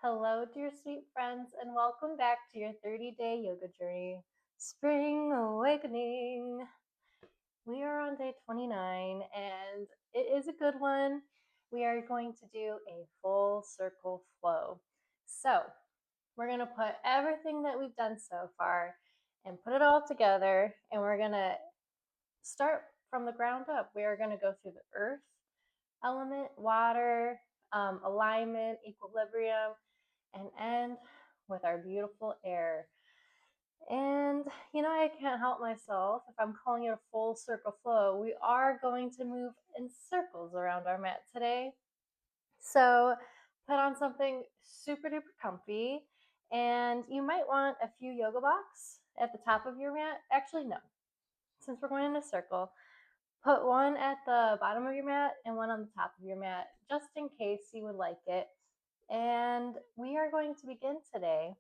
Hello, dear sweet friends, and welcome back to your 30-day yoga journey, Spring Awakening. We are on day 29, and it is a good one. We are going to do a full circle flow. So, we're going to put everything that we've done so far and put it all together, and we're going to start from the ground up. We are going to go through the earth element, water, alignment, equilibrium, and end with our beautiful air. And I can't help myself if I'm calling it a full circle flow. We are going to move in circles around our mat today. So put on something super duper comfy, and you might want a few yoga blocks at the top of your mat. Actually, no. Since we're going in a circle, put one at the bottom of your mat and one on the top of your mat, just in case you would like it. And we are going to begin today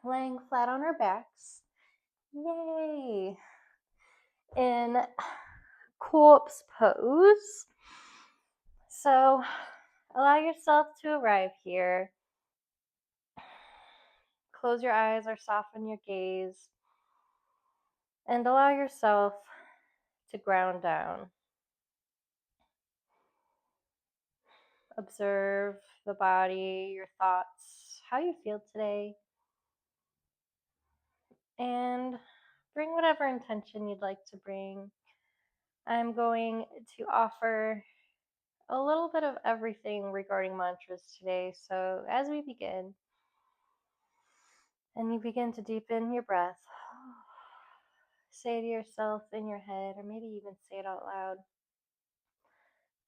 laying flat on our backs. Yay! In corpse pose. So allow yourself to arrive here. Close your eyes or soften your gaze. And allow yourself to ground down. Observe the body, your thoughts, how you feel today. And bring whatever intention you'd like to bring. I'm going to offer a little bit of everything regarding mantras today. So as we begin, and you begin to deepen your breath, say to yourself in your head, or maybe even say it out loud,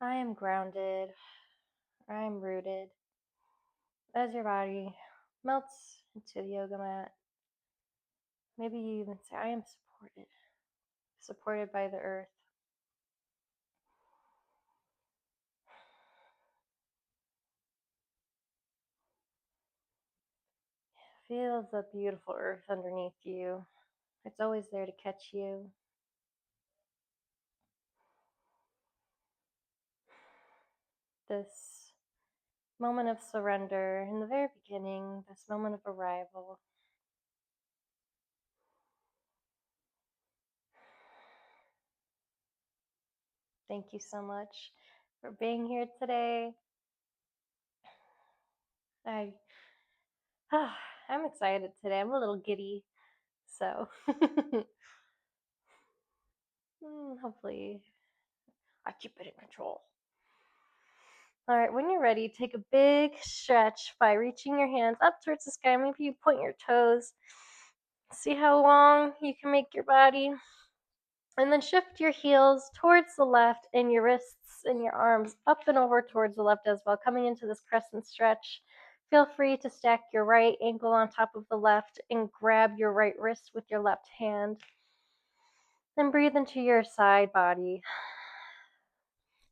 I am grounded, or I am rooted. As your body melts into the yoga mat, maybe you even say, I am supported by the earth. Feel the beautiful earth underneath you. It's always there to catch you. This moment of surrender in the very beginning, this moment of arrival. Thank you so much for being here today. I'm excited today. I'm a little giddy, so hopefully I keep it in control. All right, when you're ready, take a big stretch by reaching your hands up towards the sky. Maybe you point your toes. See how long you can make your body. And then shift your heels towards the left and your wrists and your arms up and over towards the left as well, coming into this crescent stretch. Feel free to stack your right ankle on top of the left and grab your right wrist with your left hand. Then breathe into your side body.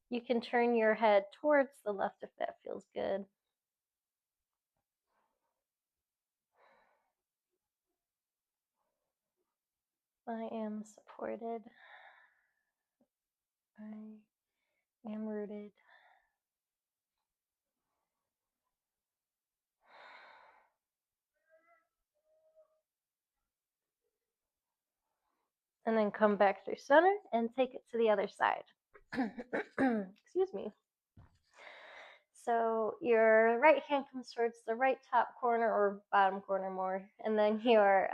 You can turn your head towards the left if that feels good. I am supported. I am rooted. And then come back through center and take it to the other side. Excuse me. So your right hand comes towards the right top corner or bottom corner more, and then your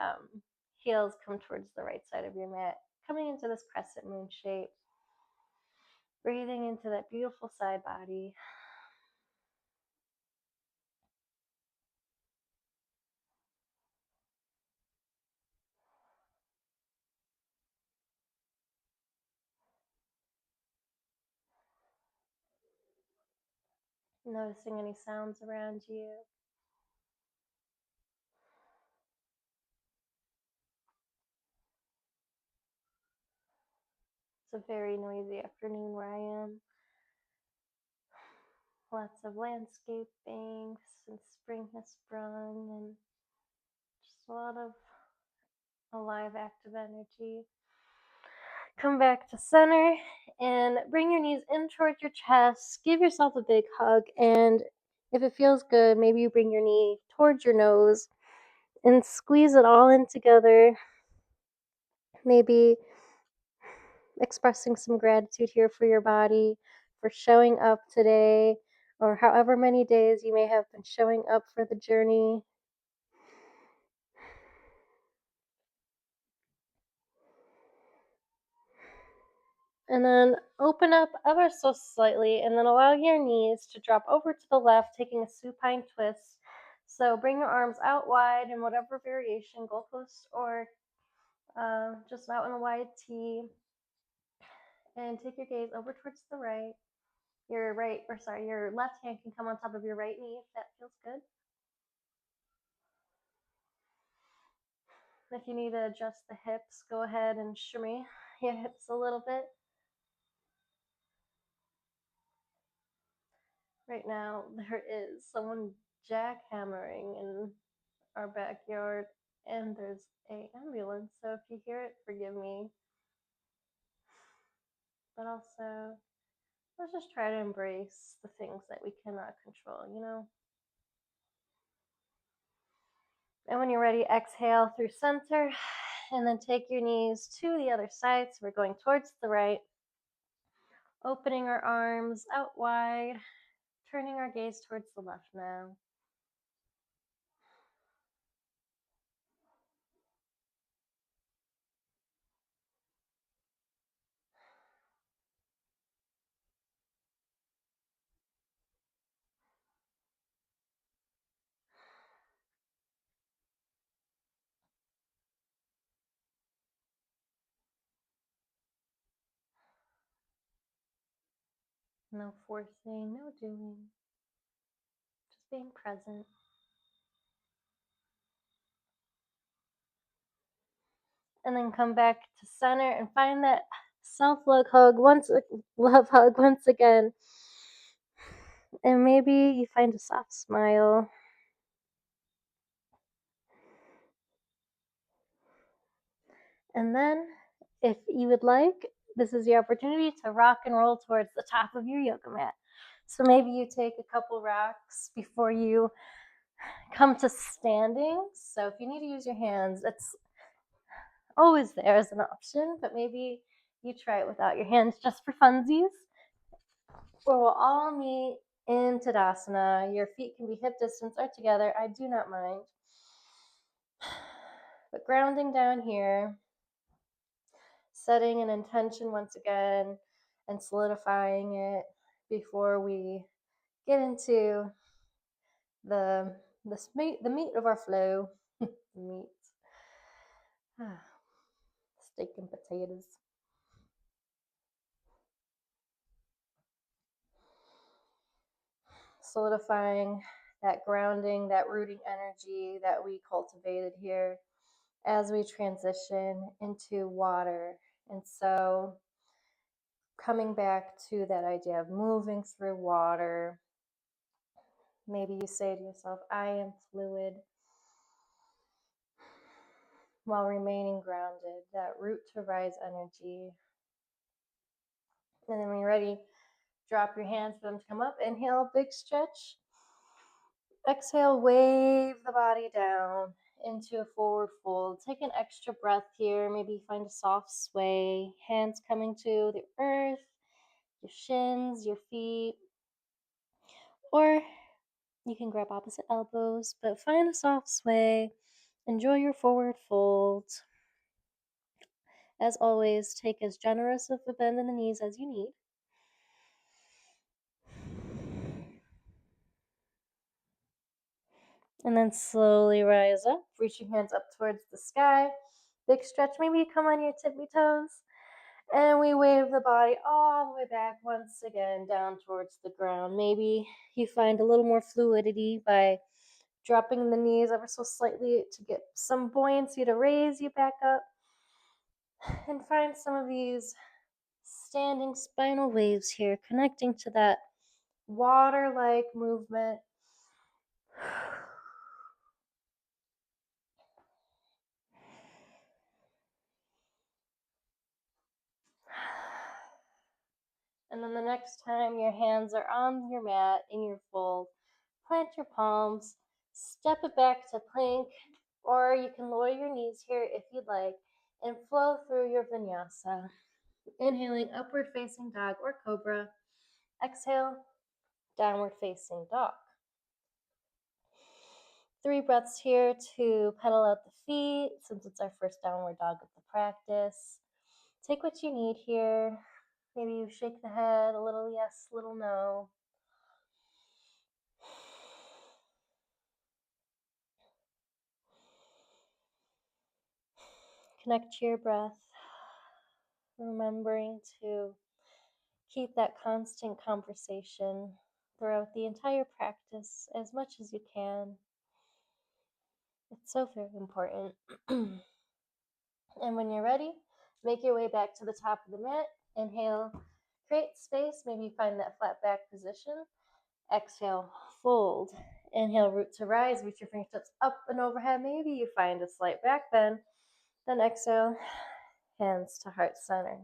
heels come towards the right side of your mat, coming into this crescent moon shape. Breathing into that beautiful side body. Noticing any sounds around you. It's a very noisy afternoon where I am. Lots of landscaping since spring has sprung, and just a lot of alive, active energy. Come back to center and bring your knees in towards your chest. Give yourself a big hug and If it feels good, maybe you bring your knee towards your nose and squeeze it all in together. Maybe expressing some gratitude here for your body for showing up today, or however many days you may have been showing up for the journey. And then open up ever so slightly, and then allow your knees to drop over to the left, taking a supine twist. So bring your arms out wide in whatever variation, Gold Coast or just out in a wide T. And take your gaze over towards the right. Your left hand can come on top of your right knee if that feels good. If you need to adjust the hips, go ahead and shimmy your hips a little bit. Right now, there is someone jackhammering in our backyard, and there's a ambulance. So if you hear it, forgive me. But also, let's just try to embrace the things that we cannot control, you know? And when you're ready, exhale through center, and then take your knees to the other side. So we're going towards the right, opening our arms out wide, turning our gaze towards the left now. No forcing, no doing, just being present. And then come back to center and find that self-love hug once again. And maybe you find a soft smile. And then, if you would like, this is your opportunity to rock and roll towards the top of your yoga mat. So maybe you take a couple rocks before you come to standing. So if you need to use your hands, it's always there as an option, but maybe you try it without your hands just for funsies. Or we'll all meet in Tadasana. Your feet can be hip distance or together. I do not mind. But grounding down here, setting an intention once again and solidifying it before we get into the meat of our flow. Meat. Steak and potatoes. Solidifying that grounding, that rooting energy that we cultivated here as we transition into water. And so coming back to that idea of moving through water, maybe you say to yourself, I am fluid, while remaining grounded, that root to rise energy. And then when you're ready, drop your hands for them to come up. Inhale, big stretch. Exhale, wave the body down into a forward fold. Take an extra breath here. Maybe find a soft sway. Hands coming to the earth, your shins, your feet. Or you can grab opposite elbows, but find a soft sway. Enjoy your forward fold. As always, take as generous of a bend in the knees as you need. And then slowly rise up, reach your hands up towards the sky. Big stretch. Maybe you come on your tippy toes. And we wave the body all the way back once again down towards the ground. Maybe you find a little more fluidity by dropping the knees ever so slightly to get some buoyancy to raise you back up. And find some of these standing spinal waves here, connecting to that water-like movement. And then the next time your hands are on your mat in your fold, Plant your palms, step it back to plank, or you can lower your knees here if you'd like and flow through your vinyasa. Inhaling upward facing dog or cobra. Exhale, downward facing dog. 3 breaths here to pedal out the feet since it's our first downward dog of the practice. Take what you need here. Maybe you shake the head, a little yes, a little no. Connect to your breath, remembering to keep that constant conversation throughout the entire practice as much as you can. It's so very important. And when you're ready, make your way back to the top of the mat. Inhale, create space. Maybe you find that flat back position. Exhale, fold. Inhale, root to rise. Reach your fingertips up and overhead. Maybe you find a slight back bend. Then exhale, hands to heart center.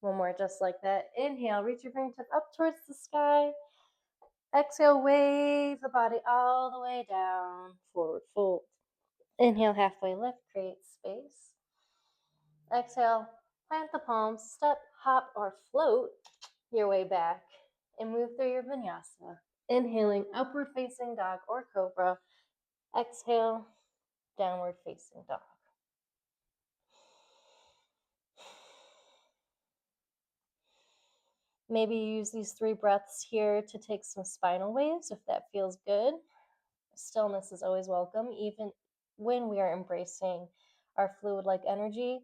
One more just like that. Inhale, reach your fingertip up towards the sky. Exhale, wave the body all the way down. Forward fold. Inhale, halfway lift, create space. Exhale, plant the palms, step, hop, or float your way back and move through your vinyasa. Inhaling, upward facing dog or cobra. Exhale, downward facing dog. Maybe use these 3 breaths here to take some spinal waves if that feels good. Stillness is always welcome, even when we are embracing our fluid-like energy.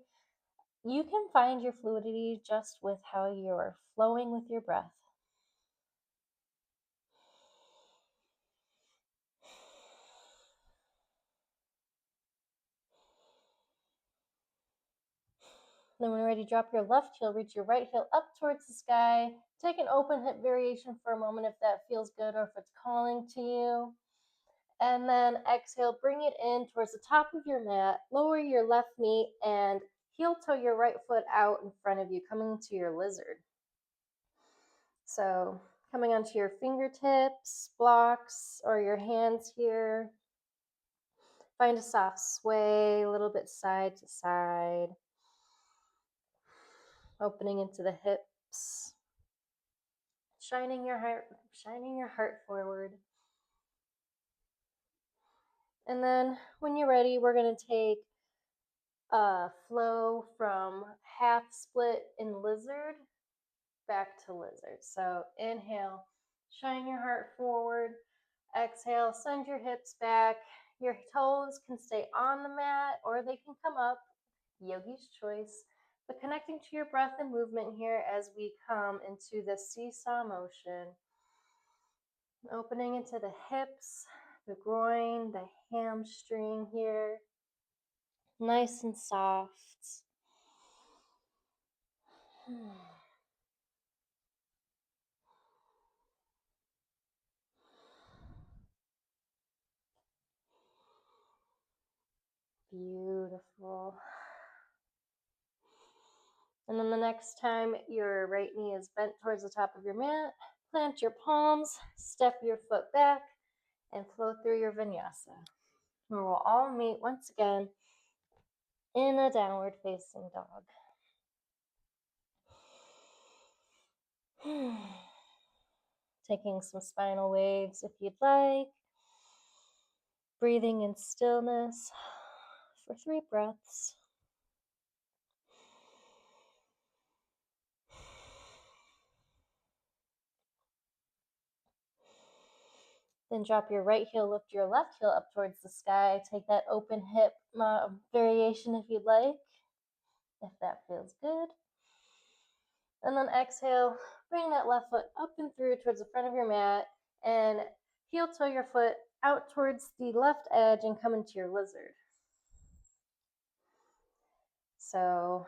You can find your fluidity just with how you're flowing with your breath. Then when you're ready, drop your left heel, reach your right heel up towards the sky. Take an open hip variation for a moment if that feels good or if it's calling to you. And then exhale, bring it in towards the top of your mat. Lower your left knee and heel toe your right foot out in front of you, coming to your lizard. So coming onto your fingertips, blocks, or your hands here. Find a soft sway, a little bit side to side. Opening into the hips. Shining your heart forward. And then when you're ready, we're going to take a flow from half split in lizard back to lizard. So inhale, shine your heart forward. Exhale, send your hips back. Your toes can stay on the mat or they can come up, yogi's choice. But connecting to your breath and movement here as we come into the seesaw motion. Opening into the hips, the groin, the hamstring here. Nice and soft. Beautiful. And then the next time your right knee is bent towards the top of your mat, plant your palms, step your foot back, and flow through your vinyasa, where we'll all meet once again in a downward facing dog. Taking some spinal waves if you'd like. Breathing in stillness for 3 breaths. Then drop your right heel, lift your left heel up towards the sky. Take that open hip variation if you'd like, if that feels good. And then exhale, bring that left foot up and through towards the front of your mat and heel toe your foot out towards the left edge and come into your lizard. So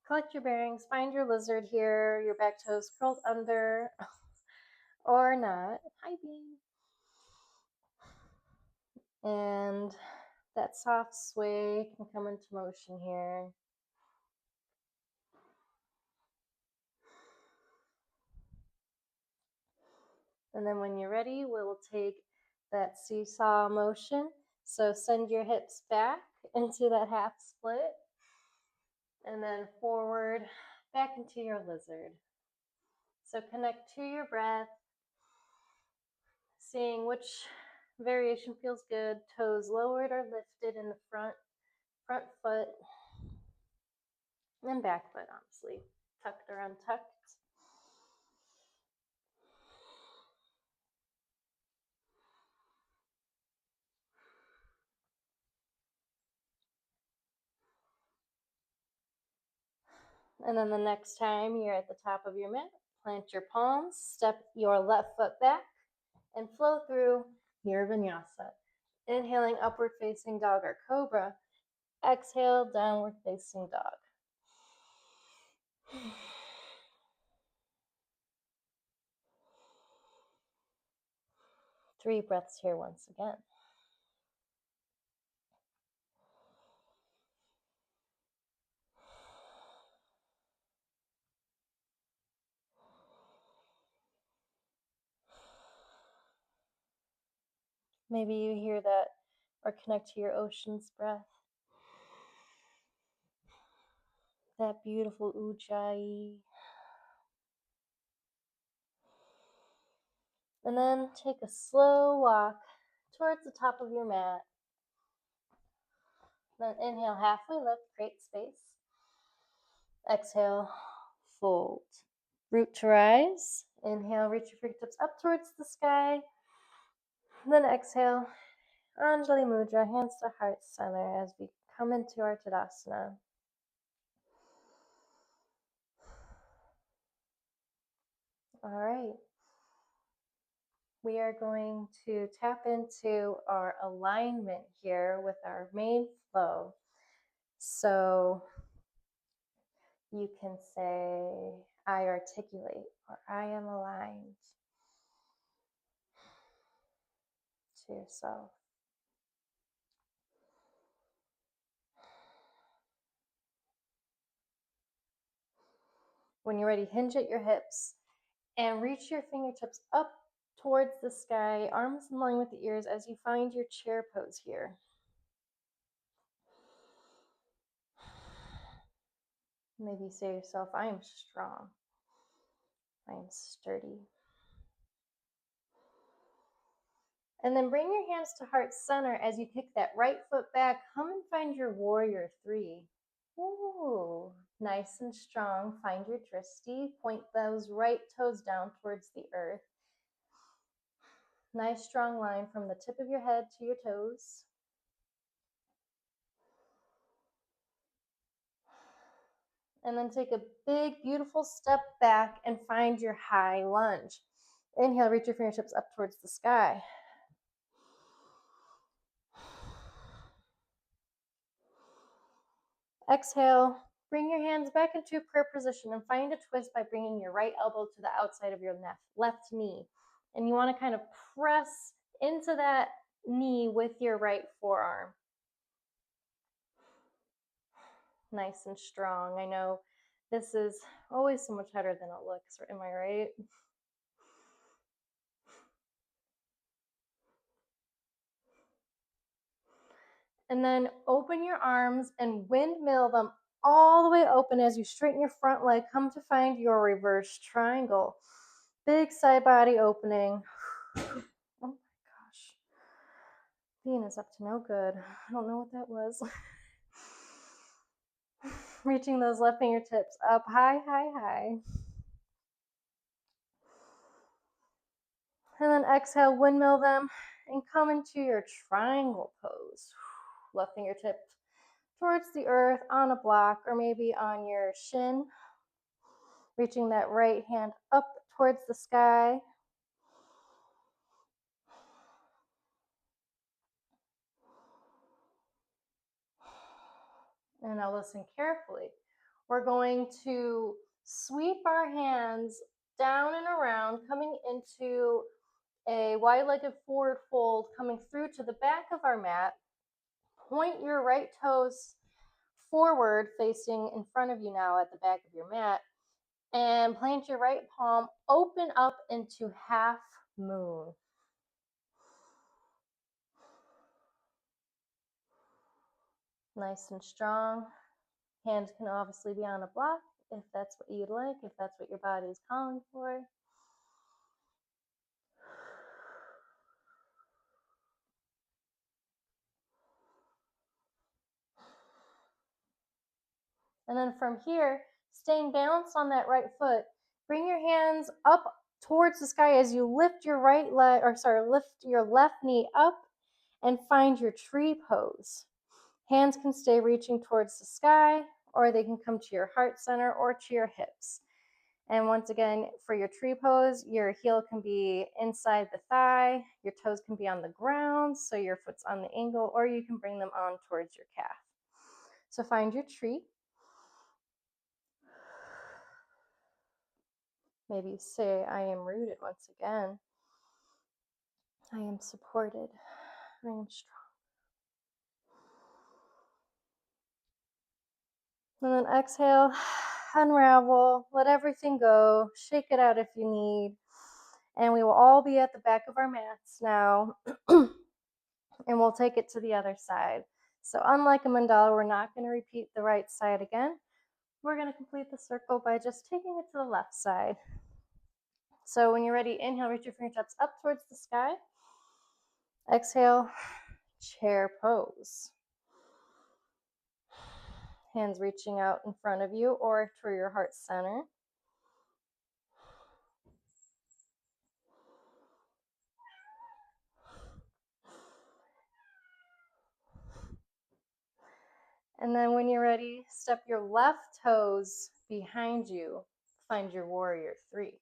collect your bearings, find your lizard here, your back toes curled under or not. Hi, Bean. And that soft sway can come into motion here. And then when you're ready, we will take that seesaw motion. So send your hips back into that half split, and then forward, back into your lizard. So connect to your breath, seeing which variation feels good. Toes lowered or lifted in the front foot, and back foot, honestly. Tucked or untucked. And then the next time you're at the top of your mat, plant your palms, step your left foot back, and flow through your vinyasa. Inhaling upward facing dog or cobra. Exhale, downward facing dog. 3 breaths here once again. Maybe you hear that or connect to your ocean's breath. That beautiful ujjayi. And then take a slow walk towards the top of your mat. Then inhale, halfway lift, create space. Exhale, fold. Root to rise. Inhale, reach your fingertips up towards the sky. Then exhale, Anjali Mudra, hands to heart center as we come into our Tadasana. All right. We are going to tap into our alignment here with our main flow. So you can say, I articulate, or I am aligned to yourself. When you're ready, hinge at your hips and reach your fingertips up towards the sky, arms in line with the ears as you find your chair pose here. Maybe say to yourself, I am strong. I am sturdy. And then bring your hands to heart center as you kick that right foot back. Come and find your warrior 3. Ooh, nice and strong. Find your drishti. Point those right toes down towards the earth. Nice strong line from the tip of your head to your toes. And then take a big, beautiful step back and find your high lunge. Inhale, reach your fingertips up towards the sky. Exhale, bring your hands back into prayer position and find a twist by bringing your right elbow to the outside of your left knee. And you want to kind of press into that knee with your right forearm. Nice and strong. I know this is always so much harder than it looks, am I right? And then open your arms and windmill them all the way open as you straighten your front leg. Come to find your reverse triangle. Big side body opening. Oh my gosh. Bean is up to no good. I don't know what that was. Reaching those left fingertips up high, high, high. And then exhale, windmill them and come into your triangle pose. Left fingertip towards the earth on a block or maybe on your shin. Reaching that right hand up towards the sky. And now listen carefully. We're going to sweep our hands down and around, coming into a wide-legged forward fold, coming through to the back of our mat. Point your right toes forward, facing in front of you now at the back of your mat, and plant your right palm, open up into half moon. Nice and strong. Hands can obviously be on a block if that's what you'd like, if that's what your body is calling for. And then from here, staying balanced on that right foot, bring your hands up towards the sky as you lift your lift your left knee up and find your tree pose. Hands can stay reaching towards the sky, or they can come to your heart center or to your hips. And once again, for your tree pose, your heel can be inside the thigh, your toes can be on the ground, so your foot's on the angle, or you can bring them on towards your calf. So find your tree. Maybe you say, I am rooted once again. I am supported. I am strong. And then exhale, unravel, let everything go, shake it out if you need. And we will all be at the back of our mats now. And we'll take it to the other side. So unlike a mandala, we're not going to repeat the right side again. We're going to complete the circle by just taking it to the left side. So when you're ready, inhale, reach your fingertips up towards the sky. Exhale, chair pose. Hands reaching out in front of you or to your heart center. And then when you're ready, step your left toes behind you. Find your warrior three.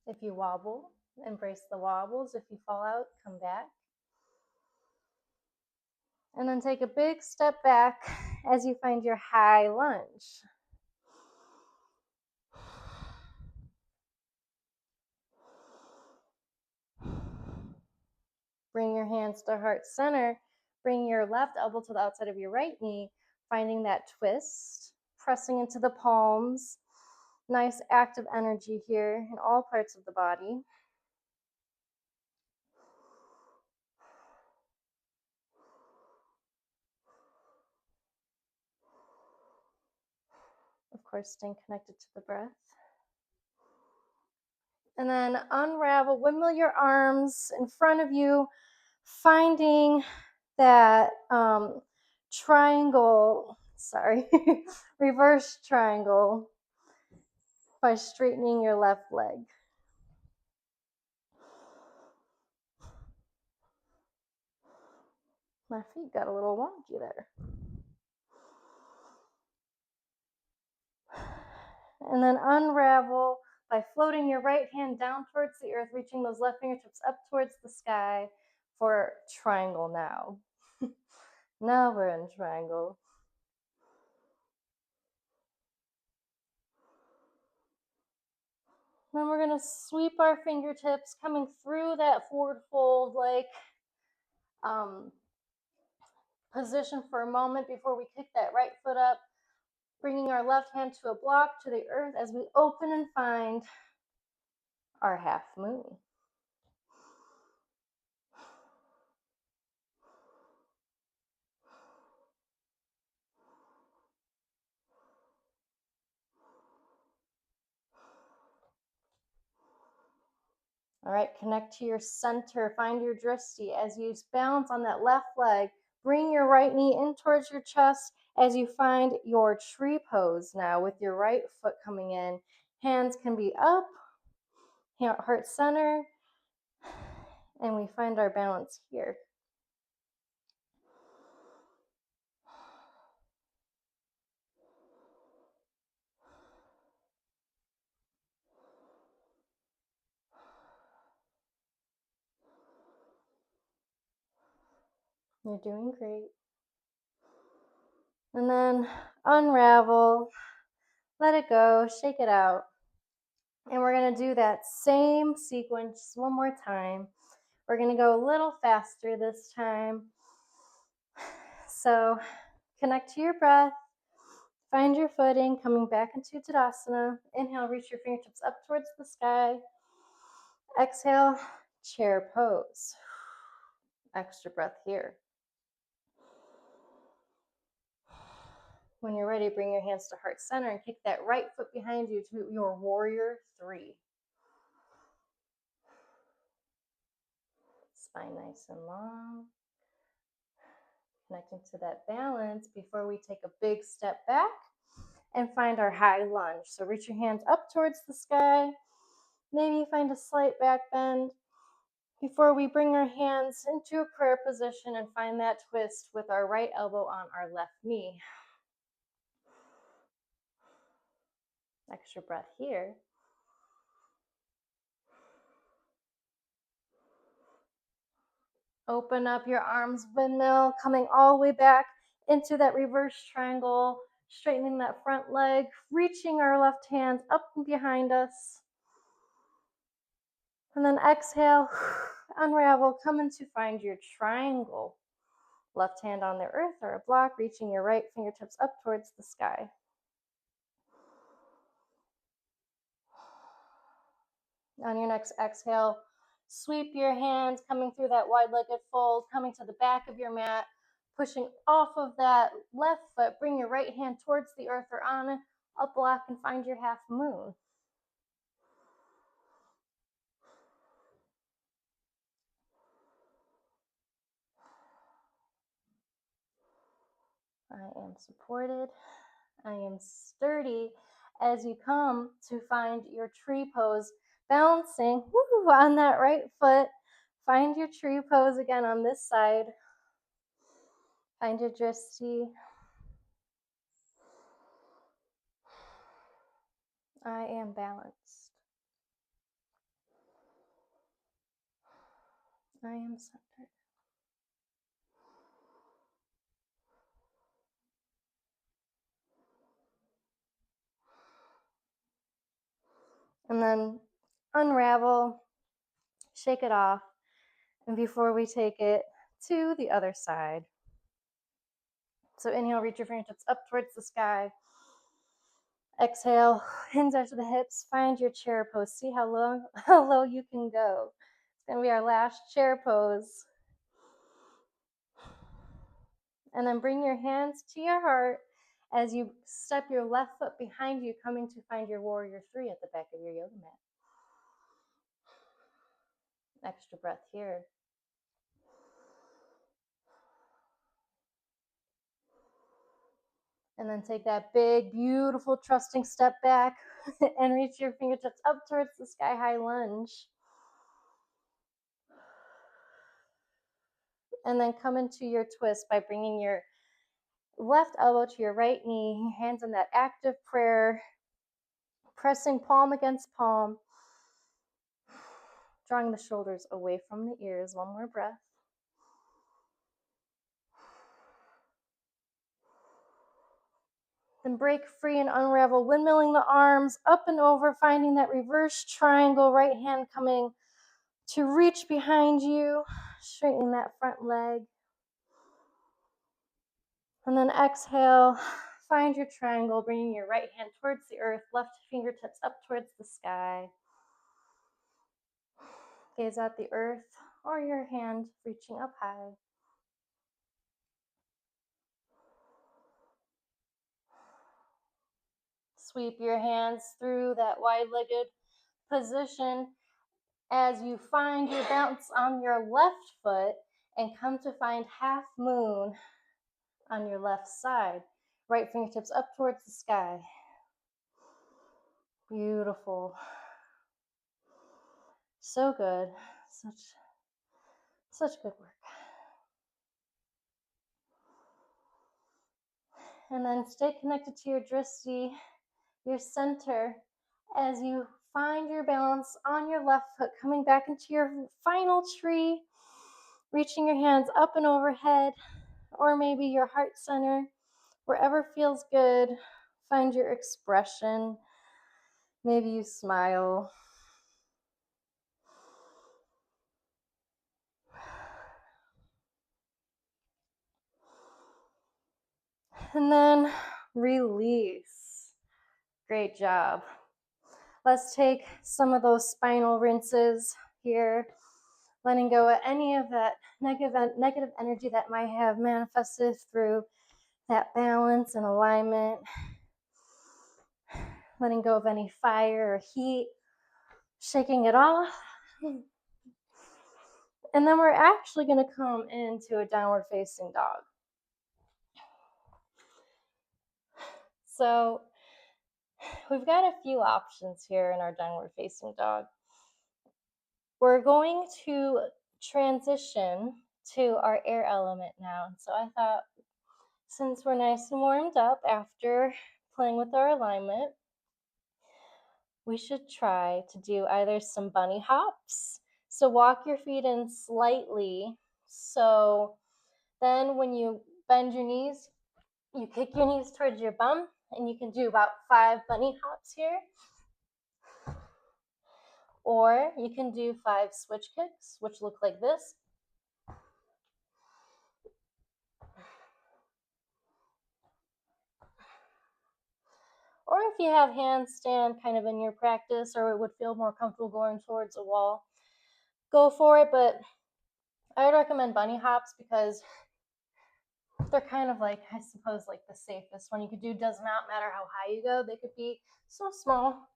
If you wobble, embrace the wobbles. If you fall out, come back. And then take a big step back as you find your high lunge. Bring your hands to heart center. Bring your left elbow to the outside of your right knee, finding that twist, pressing into the palms. Nice active energy here in all parts of the body. Of course, staying connected to the breath. And then unravel, windmill your arms in front of you, finding that reverse triangle by straightening your left leg. My feet got a little wonky there. And then unravel by floating your right hand down towards the earth, reaching those left fingertips up towards the sky for triangle now. Now we're in triangle. Then we're going to sweep our fingertips coming through that forward fold like position for a moment before we kick that right foot up, bringing our left hand to a block to the earth as we open and find our half moon. All right, connect to your center, find your drishti as you balance on that left leg. Bring your right knee in towards your chest as you find your tree pose now with your right foot coming in. Hands can be up, heart center, and we find our balance here. You're doing great. And then unravel, let it go, shake it out. And we're going to do that same sequence one more time. We're going to go a little faster this time. So Connect to your breath. Find your footing, coming back into Tadasana. Inhale, reach your fingertips up towards the sky. Exhale, chair pose. Extra breath here. When you're ready, bring your hands to heart center and kick that right foot behind you to your warrior 3. Spine nice and long. Connecting to that balance before we take a big step back and find our high lunge. So reach your hands up towards the sky. Maybe find a slight back bend before we bring our hands into a prayer position and find that twist with our right elbow on our left knee. Extra breath here. Open up your arms, windmill, coming all the way back into that reverse triangle, straightening that front leg, reaching our left hands up and behind us. And then exhale, unravel, come in to find your triangle. Left hand on the earth or a block, reaching your right fingertips up towards the sky. On your next exhale, sweep your hands, coming through that wide-legged fold, coming to the back of your mat, pushing off of that left foot. Bring your right hand towards the earth or on a block and find your half moon. I am supported. I am sturdy as you come to find your tree pose, balancing on that right foot. Find your tree pose again on this side. Find your drishti. I am balanced. I am centered. And then unravel, shake it off, and before we take it to the other side. So inhale, reach your fingertips up towards the sky. Exhale, hands out to the hips, find your chair pose. See how low you can go. It's gonna be our last chair pose. And then bring your hands to your heart as you step your left foot behind you, coming to find your warrior 3 at the back of your yoga mat. Extra breath here. And then take that big, beautiful, trusting step back and reach your fingertips up towards the sky high lunge. And then come into your twist by bringing your left elbow to your right knee, your hands in that active prayer, pressing palm against palm, drawing the shoulders away from the ears. One more breath. Then break free and unravel, windmilling the arms up and over, finding that reverse triangle, right hand coming to reach behind you, straightening that front leg. And then exhale, find your triangle, bringing your right hand towards the earth, left fingertips up towards the sky. Gaze at the earth or your hand reaching up high. Sweep your hands through that wide-legged position as you find your balance on your left foot and come to find half moon on your left side. Right fingertips up towards the sky. Beautiful. So good. Such good work. And then stay connected to your drishti, your center, as you find your balance on your left foot, coming back into your final tree, reaching your hands up and overhead, or maybe your heart center, wherever feels good. Find your expression. Maybe you smile. And then release. Great job. Let's take some of those spinal rinses here, letting go of any of that negative energy that might have manifested through that balance and alignment, letting go of any fire or heat, shaking it off. And then we're actually going to come into a downward facing dog. So we've got a few options here in our downward facing dog. We're going to transition to our air element now. And so I thought, since we're nice and warmed up after playing with our alignment, we should try to do either some bunny hops. So walk your feet in slightly. So then when you bend your knees, you kick your knees towards your bum, and you can do about 5 bunny hops here. Or you can do 5 switch kicks, which look like this. Or if you have handstand kind of in your practice, or it would feel more comfortable going towards a wall, go for it. But I would recommend bunny hops because they're kind of like, I suppose, like the safest one you could do. Does not matter how high you go. They could be so small,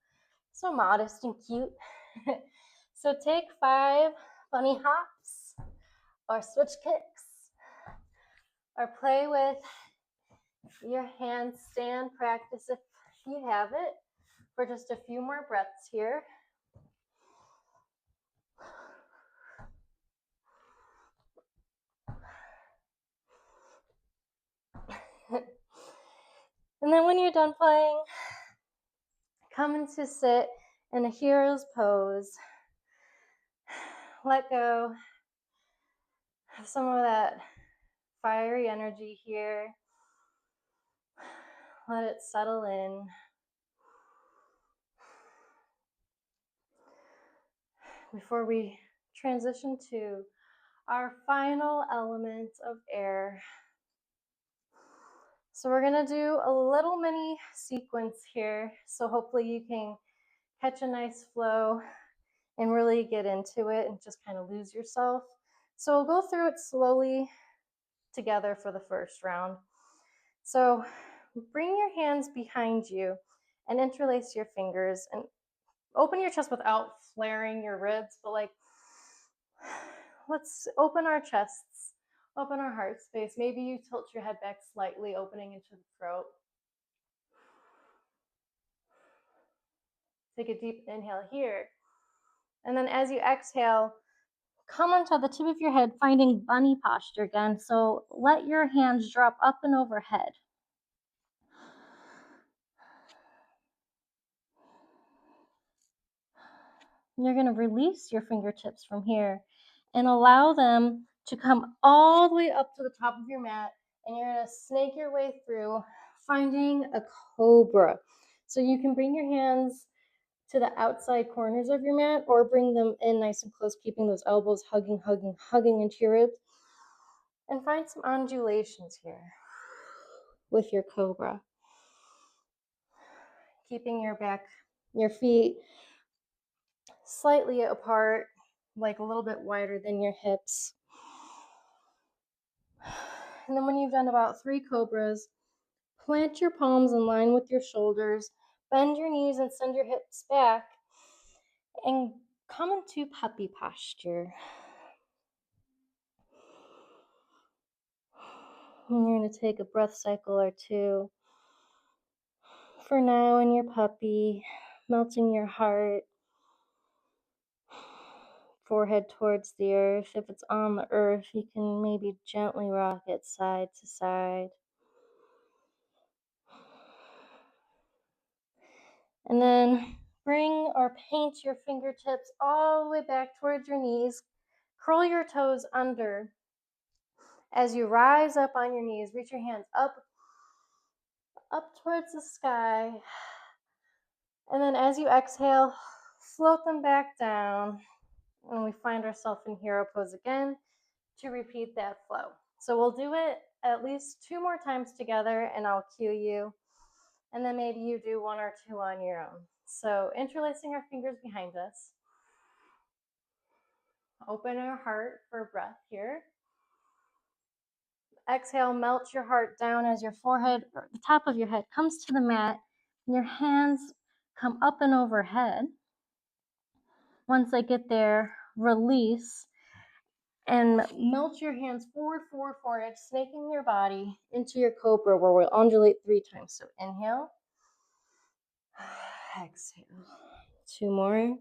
so modest and cute. So take 5 bunny hops or switch kicks, or play with your handstand practice if you have it, for just a few more breaths here. And then when you're done playing, come into sit in a hero's pose. Let go of some of that fiery energy here. Let it settle in. Before we transition to our final element of air. So we're going to do a little mini sequence here. So hopefully you can catch a nice flow and really get into it and just kind of lose yourself. So we'll go through it slowly together for the first round. So bring your hands behind you and interlace your fingers and open your chest without flaring your ribs, but like, let's open our chests, open our heart space. Maybe you tilt your head back slightly, opening into the throat. Take a deep inhale here. And then as you exhale, come onto the tip of your head, finding bunny posture again. So let your hands drop up and overhead. You're going to release your fingertips from here and allow them to come all the way up to the top of your mat. And you're going to snake your way through, finding a cobra. So you can bring your hands to the outside corners of your mat or bring them in nice and close, keeping those elbows hugging into your ribs. And find some undulations here with your cobra. Keeping your feet slightly apart, like a little bit wider than your hips. And then when you've done about 3 cobras, plant your palms in line with your shoulders, bend your knees and send your hips back, and come into puppy posture. And you're going to take a breath cycle or 2. For now, in your puppy, melting your heart, forehead towards the earth. If it's on the earth, you can maybe gently rock it side to side. And then bring or paint your fingertips all the way back towards your knees. Curl your toes under. As you rise up on your knees, reach your hands up towards the sky. And then as you exhale, float them back down. And we find ourselves in hero pose again to repeat that flow. So we'll do it at least 2 more times together, and I'll cue you. And then maybe you do 1 or 2 on your own. So interlacing our fingers behind us. Open our heart for breath here. Exhale, melt your heart down as your forehead, or the top of your head, comes to the mat, and your hands come up and overhead. Once they get there, release and melt your hands forward, forward, forward, snaking your body into your cobra, where we'll undulate 3 times. So inhale, exhale. 2 more.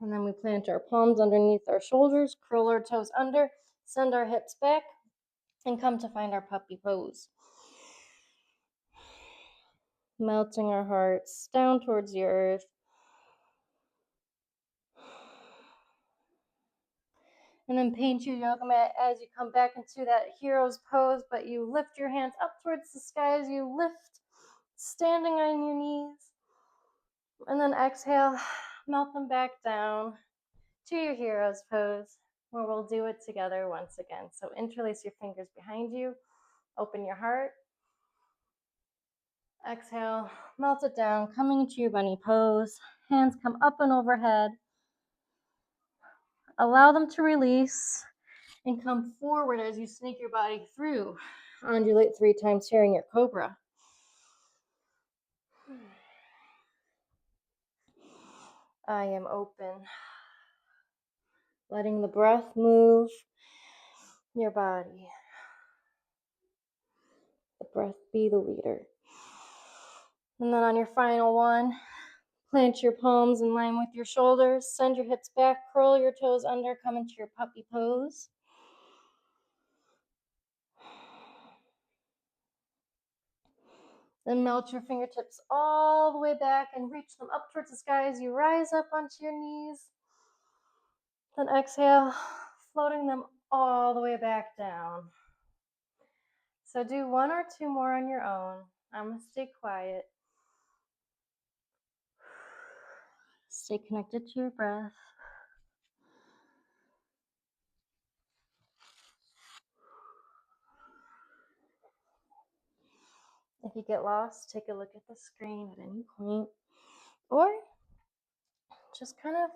And then we plant our palms underneath our shoulders, curl our toes under, send our hips back, and come to find our puppy pose. Melting our hearts down towards the earth. And then paint your yoga mat as you come back into that hero's pose, but you lift your hands up towards the sky as you lift, standing on your knees. And then exhale, melt them back down to your hero's pose, where we'll do it together once again. So interlace your fingers behind you, open your heart. Exhale, melt it down, coming into your bunny pose. Hands come up and overhead. Allow them to release and come forward as you snake your body through. Undulate 3 times here in your cobra. I am open. Letting the breath move your body. The breath be the leader. And then on your final one, plant your palms in line with your shoulders. Send your hips back, curl your toes under, come into your puppy pose. Then melt your fingertips all the way back and reach them up towards the sky as you rise up onto your knees. Then exhale, floating them all the way back down. So do 1 or 2 more on your own. I'm going to stay quiet. Stay connected to your breath. If you get lost, take a look at the screen at any point, or just kind of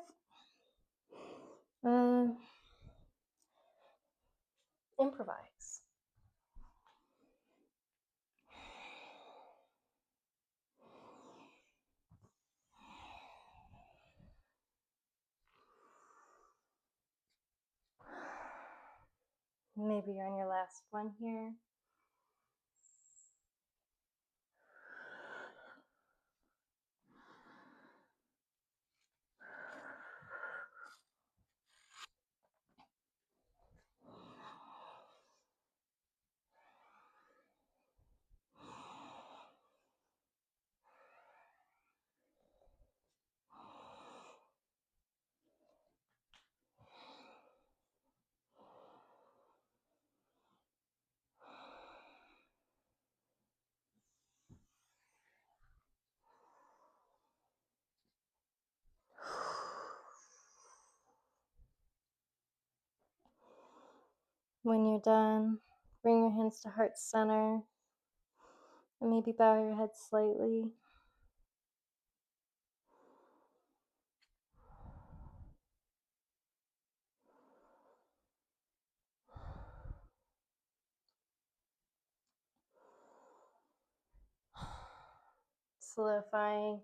improvise. Maybe you're on your last one here. When you're done, bring your hands to heart center and maybe bow your head slightly. Solidifying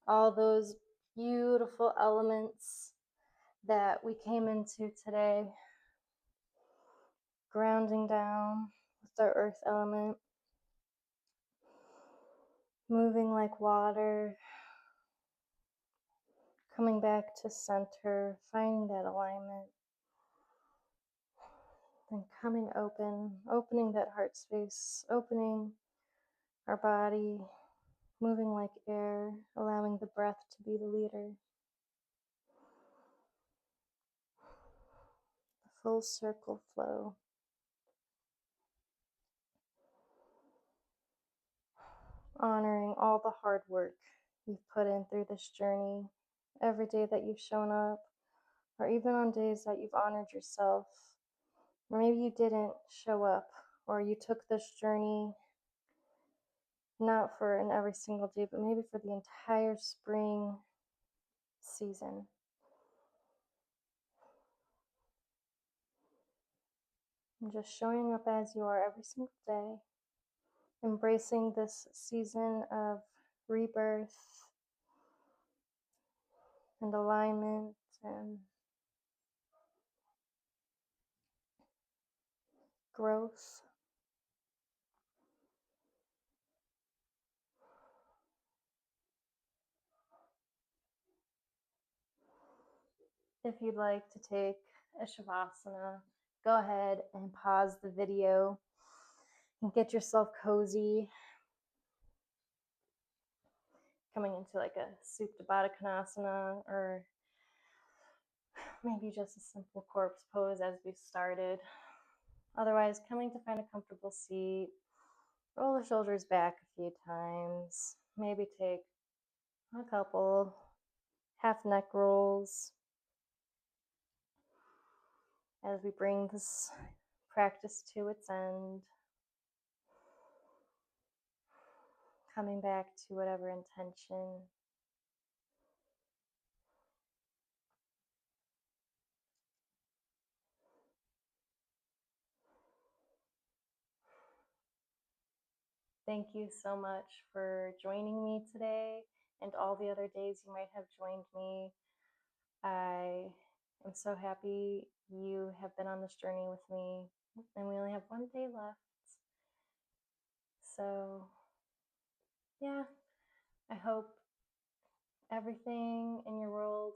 all those beautiful elements that we came into today. Grounding down with our earth element. Moving like water. Coming back to center, finding that alignment. Then coming open, opening that heart space, opening our body, moving like air, allowing the breath to be the leader. The full circle flow. Honoring all the hard work you've put in through this journey every day that you've shown up, or even on days that you've honored yourself. Or maybe you didn't show up, or you took this journey not for in every single day, but maybe for the entire spring season. And just showing up as you are every single day, embracing this season of rebirth and alignment and growth. If you'd like to take a Shavasana, go ahead and pause the video and get yourself cozy, coming into like a Supta Baddha Konasana, or maybe just a simple corpse pose as we started. Otherwise, coming to find a comfortable seat, roll the shoulders back a few times, maybe take a couple half neck rolls as we bring this practice to its end, coming back to whatever intention. Thank you so much for joining me today and all the other days you might have joined me. I am so happy you have been on this journey with me, and we only have one day left. So, yeah, I hope everything in your world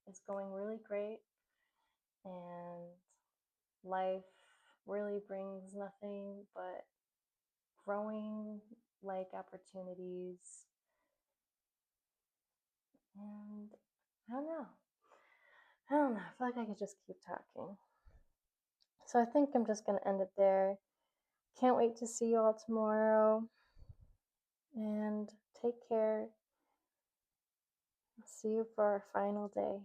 is going really great and life really brings nothing but growing like opportunities. And I don't know. I feel like I could just keep talking. So I think I'm just going to end it there. Can't wait to see you all tomorrow. And take care. See you for our final day.